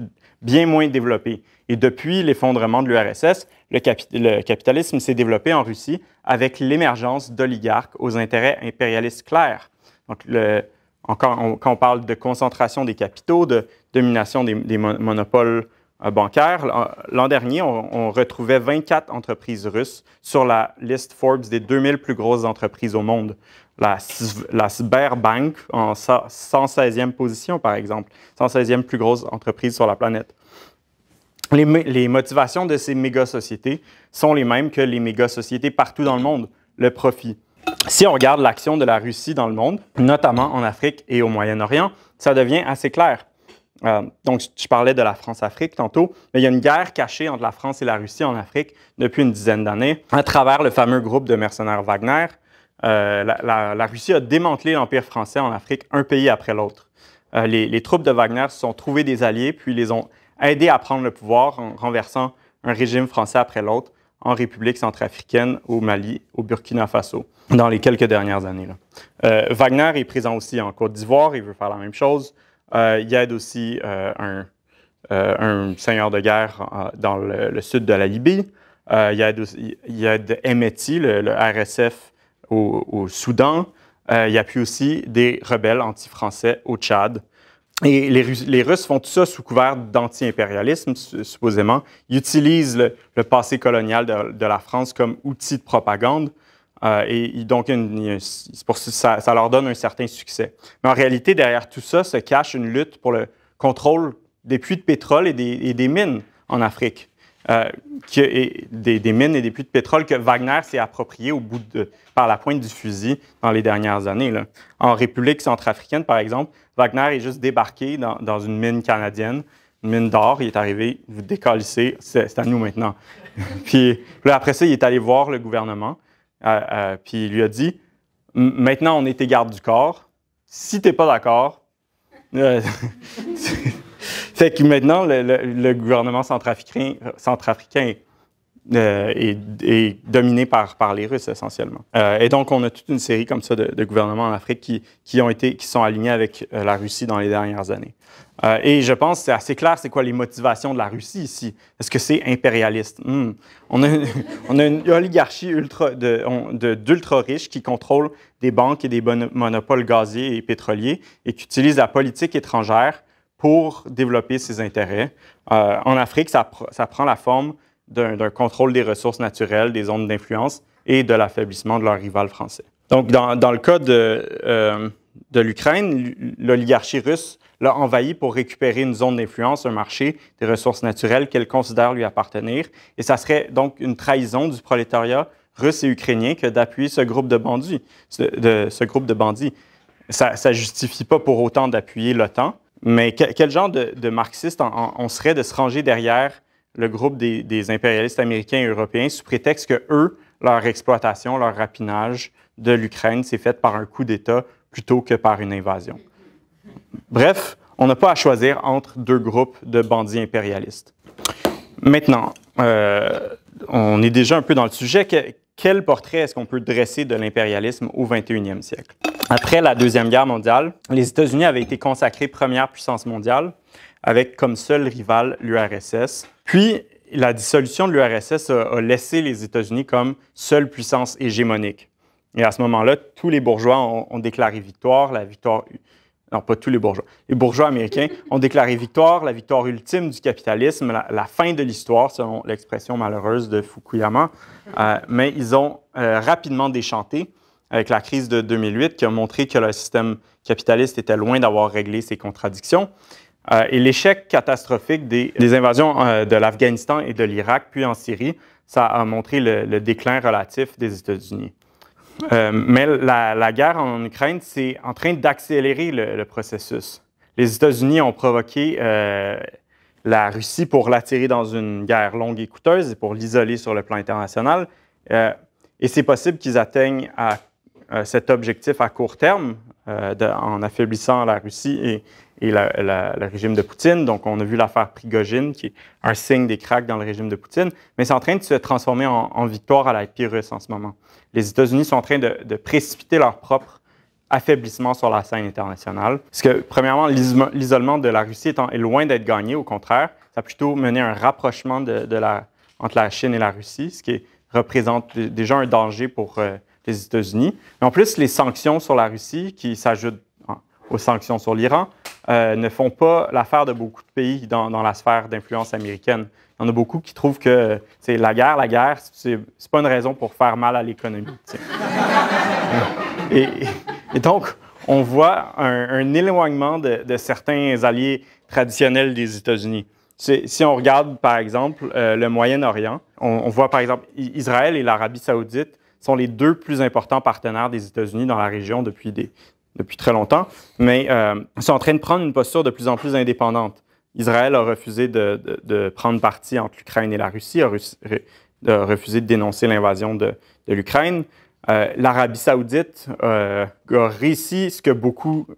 bien moins développée. Et depuis l'effondrement de l'URSS, le capitalisme s'est développé en Russie avec l'émergence d'oligarques aux intérêts impérialistes clairs. Donc, quand on parle de concentration des capitaux, de domination des monopoles bancaires, l'an dernier, on retrouvait 24 entreprises russes sur la liste Forbes des 2000 plus grosses entreprises au monde. La Sberbank en 116e position, par exemple, 116e plus grosse entreprise sur la planète. Les motivations de ces méga-sociétés sont les mêmes que les méga-sociétés partout dans le monde, le profit. Si on regarde l'action de la Russie dans le monde, notamment en Afrique et au Moyen-Orient, ça devient assez clair. Donc, je parlais de la France-Afrique tantôt, mais il y a une guerre cachée entre la France et la Russie en Afrique depuis une dizaine d'années à travers le fameux groupe de mercenaires Wagner. La Russie a démantelé l'Empire français en Afrique, un pays après l'autre. Les troupes de Wagner se sont trouvées des alliés, puis les ont aidés à prendre le pouvoir en renversant un régime français après l'autre en République centrafricaine, au Mali, au Burkina Faso, dans les quelques dernières années. Wagner est présent aussi en Côte d'Ivoire, il veut faire la même chose. Il aide aussi un seigneur de guerre dans le sud de la Libye. Il aide Hemeti, le RSF, au Soudan. Il appuie aussi des rebelles anti-français au Tchad. Et les Russes font tout ça sous couvert d'anti-impérialisme, supposément. Ils utilisent le passé colonial de la France comme outil de propagande. Et donc, ça leur donne un certain succès. Mais en réalité, derrière tout ça se cache une lutte pour le contrôle des puits de pétrole et des mines en Afrique. Des mines et des puits de pétrole que Wagner s'est approprié par la pointe du fusil dans les dernières années. Là. En République centrafricaine, par exemple, Wagner est juste débarqué dans une mine canadienne, une mine d'or. Il est arrivé, vous décalissez, c'est à nous maintenant. Puis là, après ça, il est allé voir le gouvernement. Puis il lui a dit, maintenant, on est tes gardes du corps. Si tu n'es pas d'accord, fait que maintenant, le gouvernement centrafricain est dominé par les Russes, essentiellement. Et donc, on a toute une série comme ça de gouvernements en Afrique qui sont alignés avec la Russie dans les dernières années. Et je pense que c'est assez clair, c'est quoi les motivations de la Russie ici? Est-ce que c'est impérialiste? On a une oligarchie d'ultra riches qui contrôle des banques et des monopoles gaziers et pétroliers et qui utilisent la politique étrangère pour développer ses intérêts. En Afrique, ça prend la forme d'un contrôle des ressources naturelles, des zones d'influence et de l'affaiblissement de leurs rivales français. Donc, dans le cas de l'Ukraine, l'oligarchie russe l'a envahi pour récupérer une zone d'influence, un marché des ressources naturelles qu'elle considère lui appartenir. Et ça serait donc une trahison du prolétariat russe et ukrainien que d'appuyer ce groupe de bandits. Ça ne justifie pas pour autant d'appuyer l'OTAN, mais quel genre de marxiste on serait de se ranger derrière le groupe des impérialistes américains et européens sous prétexte que eux, leur exploitation, leur rapinage de l'Ukraine, c'est fait par un coup d'État plutôt que par une invasion. Bref, on n'a pas à choisir entre deux groupes de bandits impérialistes. Maintenant, on est déjà un peu dans le sujet. Quel portrait est-ce qu'on peut dresser de l'impérialisme au 21e siècle? Après la Deuxième Guerre mondiale, les États-Unis avaient été consacrés première puissance mondiale avec comme seul rival l'URSS. Puis, la dissolution de l'URSS a laissé les États-Unis comme seule puissance hégémonique. Et à ce moment-là, tous les bourgeois ont déclaré victoire, non, pas tous les bourgeois. Les bourgeois américains ont déclaré victoire, la victoire ultime du capitalisme, la fin de l'histoire, selon l'expression malheureuse de Fukuyama. Mais ils ont rapidement déchanté avec la crise de 2008 qui a montré que le système capitaliste était loin d'avoir réglé ses contradictions. Et l'échec catastrophique des invasions de l'Afghanistan et de l'Irak, puis en Syrie, ça a montré le déclin relatif des États-Unis. Mais la guerre en Ukraine, c'est en train d'accélérer le processus. Les États-Unis ont provoqué la Russie pour l'attirer dans une guerre longue et coûteuse et pour l'isoler sur le plan international. Et c'est possible qu'ils atteignent cet objectif à court terme en affaiblissant la Russie et le régime de Poutine. Donc, on a vu l'affaire Prigojine, qui est un signe des cracks dans le régime de Poutine, mais c'est en train de se transformer en victoire à la pire russe en ce moment. Les États-Unis sont en train de précipiter leur propre affaiblissement sur la scène internationale. Parce que, premièrement, l'isolement de la Russie est loin d'être gagné, au contraire, ça a plutôt mené à un rapprochement entre la Chine et la Russie, ce qui représente déjà un danger pour les États-Unis. Mais en plus, les sanctions sur la Russie, qui s'ajoutent aux sanctions sur l'Iran, ne font pas l'affaire de beaucoup de pays dans la sphère d'influence américaine. Il y en a beaucoup qui trouvent que la guerre, c'est pas une raison pour faire mal à l'économie. Et donc, on voit un éloignement de certains alliés traditionnels des États-Unis. Si on regarde, par exemple, le Moyen-Orient, on voit, par exemple, Israël et l'Arabie saoudite sont les deux plus importants partenaires des États-Unis dans la région depuis très longtemps, mais sont en train de prendre une posture de plus en plus indépendante. Israël a refusé de prendre parti entre l'Ukraine et la Russie, a refusé de dénoncer l'invasion de l'Ukraine. L'Arabie saoudite a réussi ce que beaucoup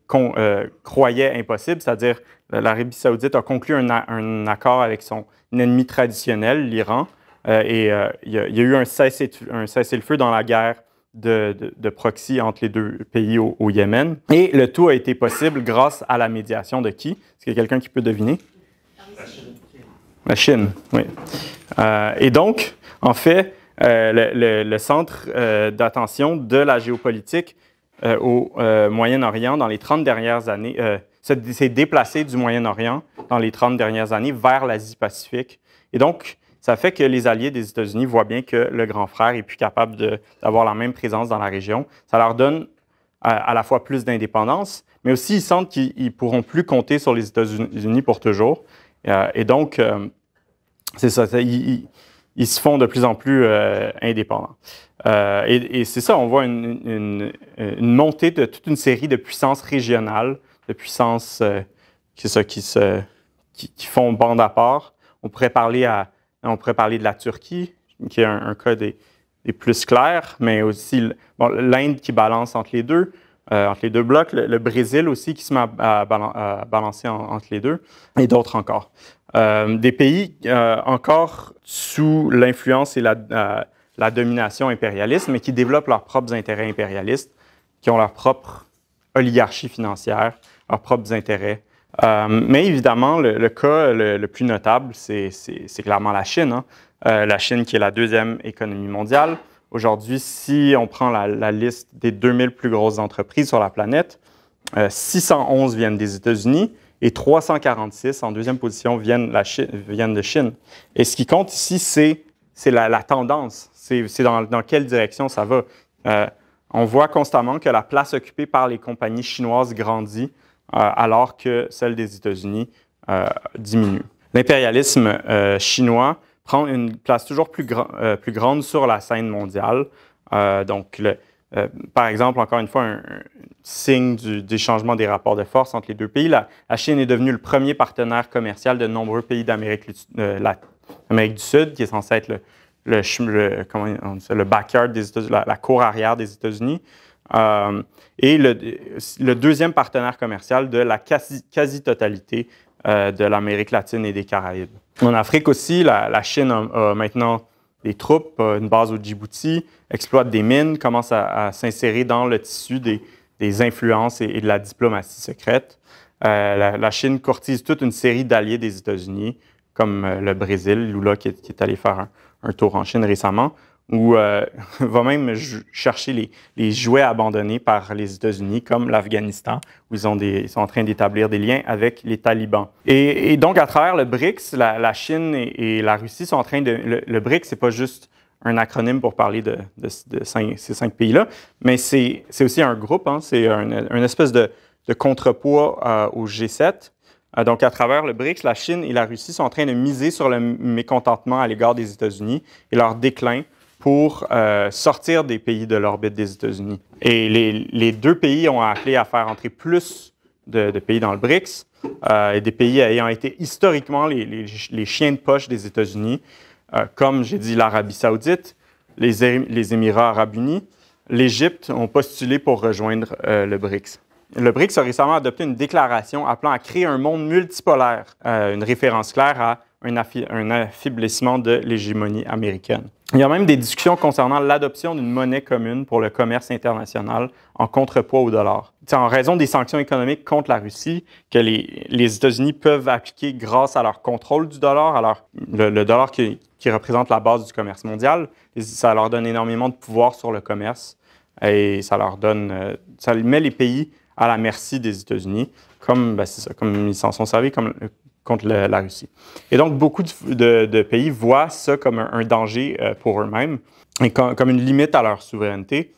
croyaient impossible, c'est-à-dire l'Arabie saoudite a conclu un accord avec son ennemi traditionnel, l'Iran, et il y a eu un cessez-le-feu dans la guerre de proxy entre les deux pays au Yémen. Et le tout a été possible grâce à la médiation de qui? Est-ce qu'il y a quelqu'un qui peut deviner? La Chine, oui. Et donc, en fait, le centre d'attention de la géopolitique au Moyen-Orient dans les 30 dernières années s'est déplacé du Moyen-Orient dans les 30 dernières années vers l'Asie-Pacifique. Et donc, ça fait que les alliés des États-Unis voient bien que le grand frère est plus capable d'avoir la même présence dans la région. Ça leur donne à la fois plus d'indépendance, mais aussi ils sentent qu'ils ne pourront plus compter sur les États-Unis pour toujours. Et donc, c'est ça, ils se font de plus en plus indépendants. Et c'est ça, on voit une montée de toute une série de puissances régionales, de puissances qui font bande à part. On pourrait parler de la Turquie, qui est un cas des plus clairs, mais aussi l'Inde qui balance entre les deux blocs, le Brésil aussi qui se met à balancer entre les deux, et d'autres encore. Des pays encore sous l'influence et la domination impérialiste, mais qui développent leurs propres intérêts impérialistes, qui ont leur propre oligarchie financière, leurs propres intérêts. Mais évidemment, le cas le plus notable, c'est clairement la Chine. Hein? La Chine qui est la deuxième économie mondiale. Aujourd'hui, si on prend la liste des 2000 plus grosses entreprises sur la planète, 611 viennent des États-Unis et 346 en deuxième position viennent de Chine. Et ce qui compte ici, c'est la tendance. C'est dans quelle direction ça va. On voit constamment que la place occupée par les compagnies chinoises grandit alors que celle des États-Unis diminue. L'impérialisme chinois prend une place toujours plus grande sur la scène mondiale. Donc, par exemple, encore une fois, un signe des changements des rapports de force entre les deux pays. La Chine est devenue le premier partenaire commercial de nombreux pays d'Amérique du Sud, qui est censé être le backyard des États-Unis, la cour arrière des États-Unis. Et le deuxième partenaire commercial de la quasi-totalité de l'Amérique latine et des Caraïbes. En Afrique aussi, la Chine a maintenant des troupes, une base au Djibouti, exploite des mines, commence à s'insérer dans le tissu des influences et de la diplomatie secrète. La Chine courtise toute une série d'alliés des États-Unis, comme le Brésil, Lula qui est allé faire un tour en Chine récemment, ou va même chercher les jouets abandonnés par les États-Unis, comme l'Afghanistan, où ils sont en train d'établir des liens avec les talibans. Et donc, à travers le BRICS, la Chine et la Russie sont en train de... Le BRICS, c'est pas juste un acronyme pour parler de ces 5 pays-là, mais c'est aussi un groupe, hein, c'est une espèce de contrepoids au G7. Donc, à travers le BRICS, la Chine et la Russie sont en train de miser sur le mécontentement à l'égard des États-Unis et leur déclin pour sortir des pays de l'orbite des États-Unis. Et les deux pays ont appelé à faire entrer plus de pays dans le BRICS, et des pays ayant été historiquement les chiens de poche des États-Unis, comme j'ai dit l'Arabie saoudite, les Émirats arabes unis, l'Égypte ont postulé pour rejoindre le BRICS. le BRICS a récemment adopté une déclaration appelant à créer un monde multipolaire, une référence claire à un affaiblissement de l'hégémonie américaine. Il y a même des discussions concernant l'adoption d'une monnaie commune pour le commerce international en contrepoids au dollar. En raison des sanctions économiques contre la Russie que les États-Unis peuvent appliquer grâce à leur contrôle du dollar, le dollar qui représente la base du commerce mondial, ça leur donne énormément de pouvoir sur le commerce et ça met les pays à la merci des États-Unis, comme ils s'en sont servis contre la Russie. Et donc, beaucoup de pays voient ça comme un danger pour eux-mêmes et comme une limite à leur souveraineté.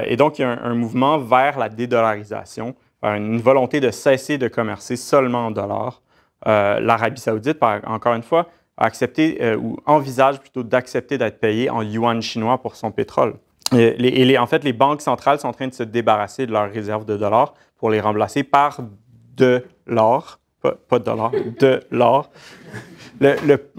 Et donc, il y a un mouvement vers la dédollarisation, vers une volonté de cesser de commercer seulement en dollars. L'Arabie saoudite, encore une fois, a accepté ou envisage plutôt d'accepter d'être payé en yuan chinois pour son pétrole. En fait, les banques centrales sont en train de se débarrasser de leurs réserves de dollars pour les remplacer par de l'or. Pas de dollars, de l'or.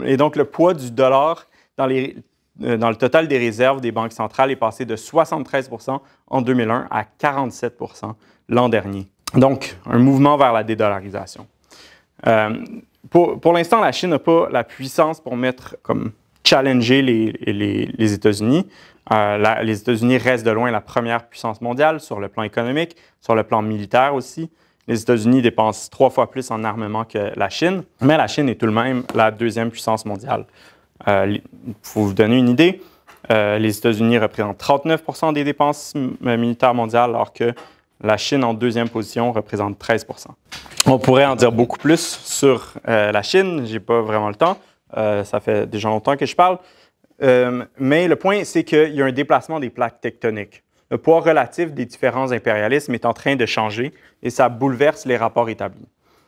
Et donc, le poids du dollar dans le total des réserves des banques centrales est passé de 73 % en 2001 à 47 % l'an dernier. Donc, un mouvement vers la dédollarisation. Pour l'instant, la Chine n'a pas la puissance pour challenger les États-Unis. Les États-Unis restent de loin la première puissance mondiale sur le plan économique, sur le plan militaire aussi. Les États-Unis dépensent 3 fois plus en armement que la Chine, mais la Chine est tout de même la deuxième puissance mondiale. Pour vous donner une idée, les États-Unis représentent 39 % des dépenses militaires mondiales, alors que la Chine, en deuxième position, représente 13 %. On pourrait en dire beaucoup plus sur la Chine, je n'ai pas vraiment le temps, ça fait déjà longtemps que je parle, mais le point, c'est qu'il y a un déplacement des plaques tectoniques. Le poids relatif des différents impérialismes est en train de changer et ça bouleverse les rapports établis.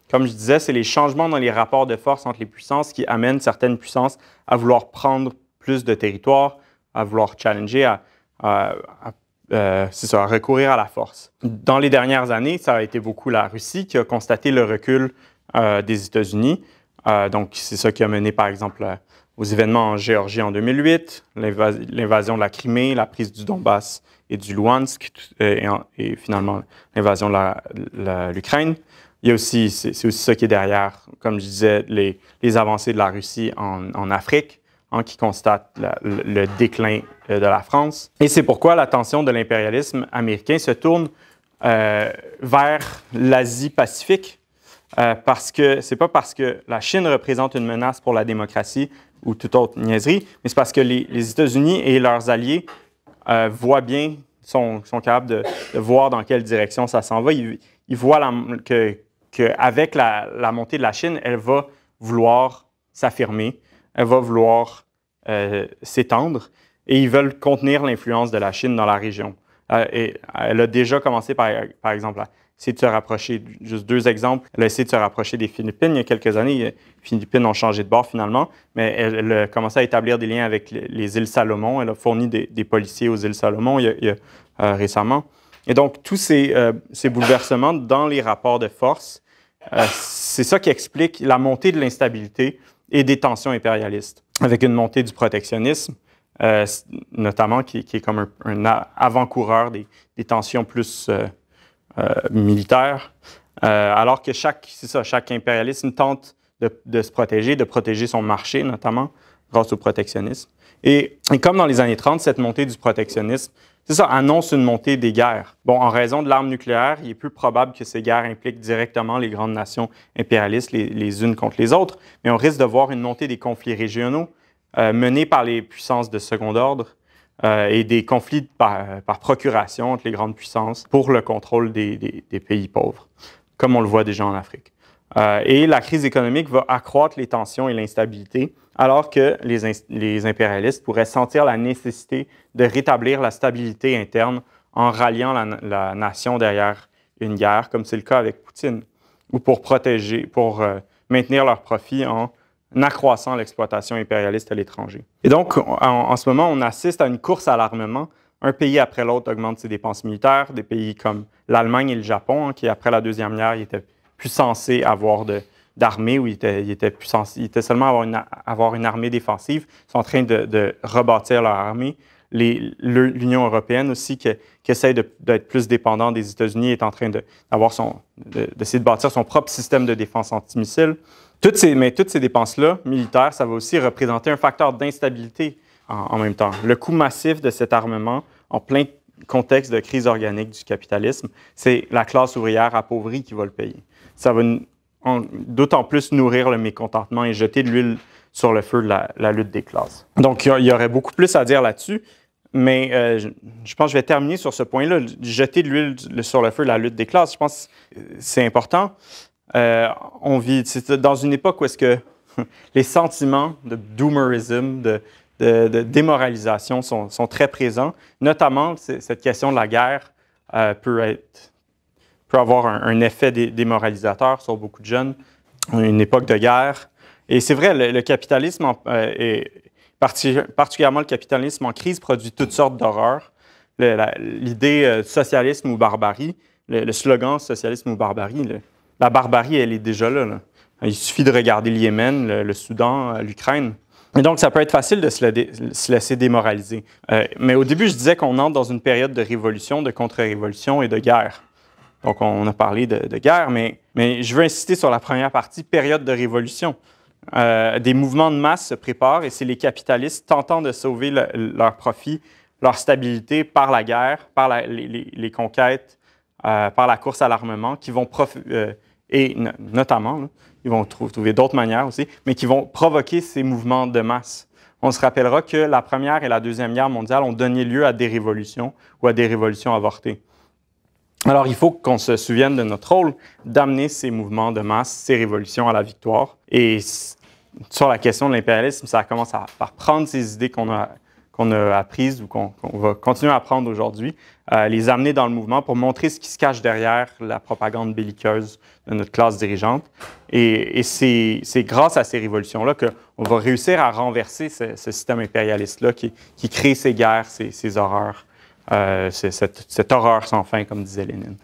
Comme je disais, c'est les changements dans les rapports de force entre les puissances qui amènent certaines puissances à vouloir prendre plus de territoire, à vouloir challenger, à recourir à la force. Dans les dernières années, ça a été beaucoup la Russie qui a constaté le recul des États-Unis. Donc, c'est ça qui a mené, par exemple, aux événements en Géorgie en 2008, l'invasion de la Crimée, la prise du Donbass et du Luhansk, et finalement l'invasion de l'Ukraine. Il y a aussi, c'est aussi ça qui est derrière, comme je disais, les avancées de la Russie en Afrique, qui constatent le déclin de la France. Et c'est pourquoi l'attention de l'impérialisme américain se tourne vers l'Asie-Pacifique, parce que c'est pas parce que la Chine représente une menace pour la démocratie ou toute autre niaiserie, mais c'est parce que les États-Unis et leurs alliés voient bien, sont capables de voir dans quelle direction ça s'en va. Ils voient qu'avec la montée de la Chine, elle va vouloir s'affirmer, elle va vouloir s'étendre, et ils veulent contenir l'influence de la Chine dans la région. Et elle a déjà commencé, par exemple, à essayer de se rapprocher, juste 2 exemples, elle a essayé de se rapprocher des Philippines il y a quelques années. Les Philippines ont changé de bord finalement, mais elle a commencé à établir des liens avec les îles Salomon. Elle a fourni des policiers aux îles Salomon récemment. Et donc, tous ces bouleversements dans les rapports de force, c'est ça qui explique la montée de l'instabilité et des tensions impérialistes, avec une montée du protectionnisme, notamment qui est comme un avant-coureur des tensions plus militaires, alors que chaque impérialisme tente de se protéger, de protéger son marché, notamment grâce au protectionnisme. Et comme dans les années 30, cette montée du protectionnisme, annonce une montée des guerres. Bon, en raison de l'arme nucléaire, il est peu probable que ces guerres impliquent directement les grandes nations impérialistes les unes contre les autres, mais on risque de voir une montée des conflits régionaux menés par les puissances de second ordre et des conflits par procuration entre les grandes puissances pour le contrôle des pays pauvres, comme on le voit déjà en Afrique. Et la crise économique va accroître les tensions et l'instabilité, alors que les impérialistes pourraient sentir la nécessité de rétablir la stabilité interne en ralliant la nation derrière une guerre, comme c'est le cas avec Poutine, ou pour maintenir leurs profits en accroissant l'exploitation impérialiste à l'étranger. Et donc, en ce moment, on assiste à une course à l'armement. Un pays après l'autre augmente ses dépenses militaires. Des pays comme l'Allemagne et le Japon, qui après la Deuxième Guerre, étaient plus censés avoir d'armée, où ils étaient seulement avoir une armée défensive, sont en train de rebâtir leur armée. l'Union européenne aussi, qui essaie d'être plus dépendante des États-Unis, est en train d'essayer de bâtir son propre système de défense antimissiles. Mais toutes ces dépenses-là, militaires, ça va aussi représenter un facteur d'instabilité en même temps. Le coût massif de cet armement, en plein contexte de crise organique du capitalisme, c'est la classe ouvrière appauvrie qui va le payer. Ça va d'autant plus nourrir le mécontentement et jeter de l'huile sur le feu de la lutte des classes. Donc, il y aurait beaucoup plus à dire là-dessus, mais je pense que je vais terminer sur ce point-là. Jeter de l'huile sur le feu de la lutte des classes, je pense que c'est important. On vit dans une époque où est-ce que les sentiments de doomerism, de démoralisation sont très présents. Notamment, cette question de la guerre peut avoir un effet démoralisateur sur beaucoup de jeunes. Une époque de guerre. Et c'est vrai, le capitalisme, particulièrement le capitalisme en crise, produit toutes sortes d'horreurs. L'idée socialisme ou barbarie, le slogan socialisme ou barbarie, la barbarie, elle est déjà là. Il suffit de regarder le Yémen, le Soudan, l'Ukraine. Et donc, ça peut être facile de se laisser démoraliser. Mais au début, je disais qu'on entre dans une période de révolution, de contre-révolution et de guerre. Donc, on a parlé de guerre, mais je veux insister sur la première partie, période de révolution. Des mouvements de masse se préparent et c'est les capitalistes tentant de sauver leur profit, leur stabilité par la guerre, par les conquêtes, par la course à l'armement, qui vont et notamment, là, ils vont trouver d'autres manières aussi, mais qui vont provoquer ces mouvements de masse. On se rappellera que la Première et la Deuxième Guerre mondiale ont donné lieu à des révolutions ou à des révolutions avortées. Alors, il faut qu'on se souvienne de notre rôle d'amener ces mouvements de masse, ces révolutions à la victoire. Et sur la question de l'impérialisme, ça commence par prendre ces idées qu'on a apprises ou qu'on va continuer à apprendre aujourd'hui, les amener dans le mouvement pour montrer ce qui se cache derrière la propagande belliqueuse de notre classe dirigeante. Et c'est grâce à ces révolutions-là qu'on va réussir à renverser ce système impérialiste-là qui crée ces guerres, ces horreurs, cette horreur sans fin, comme disait Lénine.